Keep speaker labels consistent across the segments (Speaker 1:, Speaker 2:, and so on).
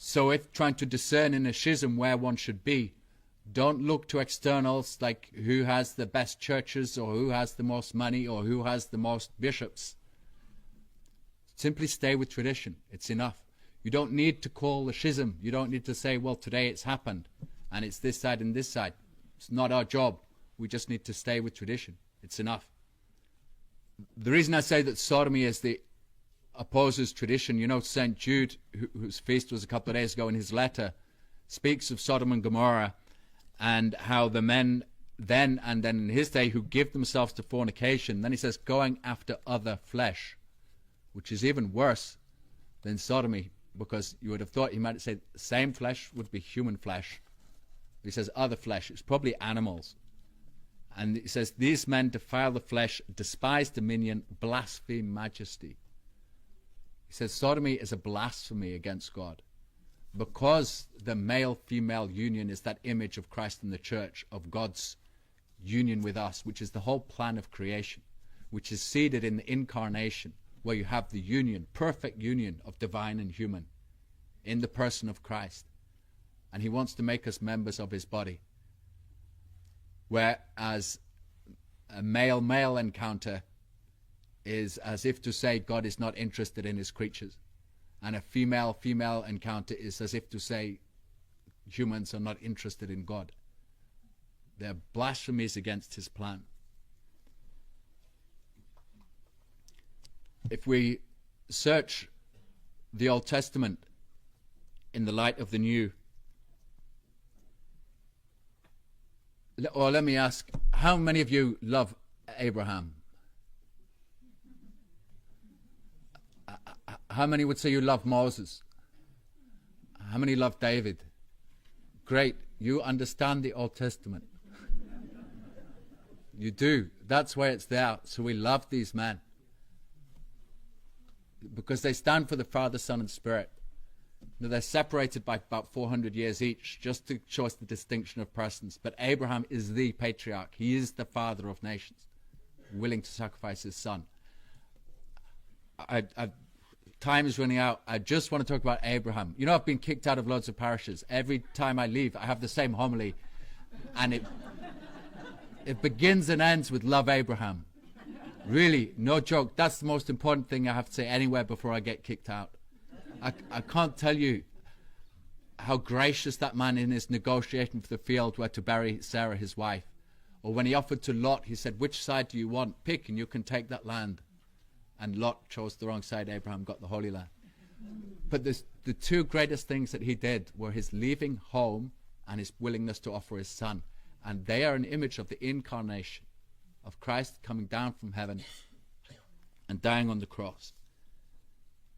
Speaker 1: So if trying to discern in a schism where one should be, don't look to externals like who has the best churches or who has the most money or who has the most bishops. Simply stay with tradition. It's enough. You don't need to call the schism. You don't need to say, well, today it's happened and it's this side and this side. It's not our job. We just need to stay with tradition. It's enough. The reason I say that sodomy is the opposes tradition, you know, St. Jude, whose feast was a couple of days ago, in his letter, speaks of Sodom and Gomorrah and how the men then and then in his day who give themselves to fornication, then he says, going after other flesh, which is even worse than sodomy, because you would have thought he might say the same flesh would be human flesh. He says other flesh. It's probably animals. And he says, these men defile the flesh, despise dominion, blaspheme majesty. He says sodomy is a blasphemy against God, because the male-female union is that image of Christ in the church, of God's union with us, which is the whole plan of creation, which is seated in the incarnation, where you have the union, perfect union of divine and human in the person of Christ. And he wants to make us members of his body. Whereas a male-male encounter is as if to say God is not interested in his creatures. And a female-female encounter is as if to say humans are not interested in God. They're blasphemies against his plan. If we search the Old Testament in the light of the New, or let me ask, how many of you love Abraham? How many would say you love Moses? How many love David? Great, you understand the Old Testament. You do. That's why it's there. So we love these men, because they stand for the Father, Son, and Spirit. Now, they're separated by about 400 years each, just to show us the distinction of persons. But Abraham is the patriarch. He is the father of nations, willing to sacrifice his son. Time is running out. I just want to talk about Abraham. You know, I've been kicked out of loads of parishes. Every time I leave, I have the same homily. And it begins and ends with love Abraham. Really, no joke. That's the most important thing I have to say anywhere before I get kicked out. I can't tell you how gracious that man in his negotiation for the field where to bury Sarah, his wife. Or when he offered to Lot, he said, which side do you want? Pick and you can take that land. And Lot chose the wrong side. Abraham got the Holy Land. But the two greatest things that he did were his leaving home and his willingness to offer his son. And they are an image of the incarnation of Christ coming down from heaven and dying on the cross.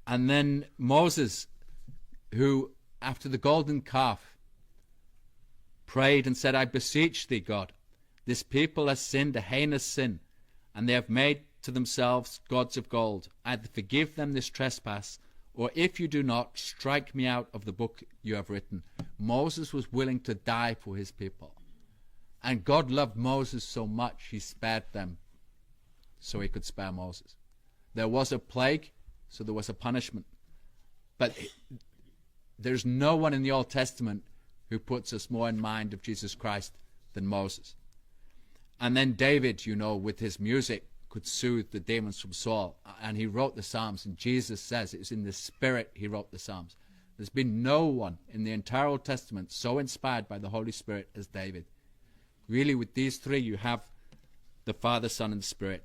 Speaker 1: And then Moses, who after the golden calf prayed and said, I beseech thee, God, this people has sinned a heinous sin, and they have made to themselves gods of gold. Either forgive them this trespass, or if you do not, strike me out of the book you have written. Moses was willing to die for his people. And God loved Moses so much, he spared them so he could spare Moses. There was a plague, so there was a punishment. But there's no one in the Old Testament who puts us more in mind of Jesus Christ than Moses. And then David, you know, with his music, could soothe the demons from Saul. And he wrote the Psalms, and Jesus says it was in the Spirit he wrote the Psalms. There's been no one in the entire Old Testament so inspired by the Holy Spirit as David. Really, with these three, you have the Father, Son, and Spirit.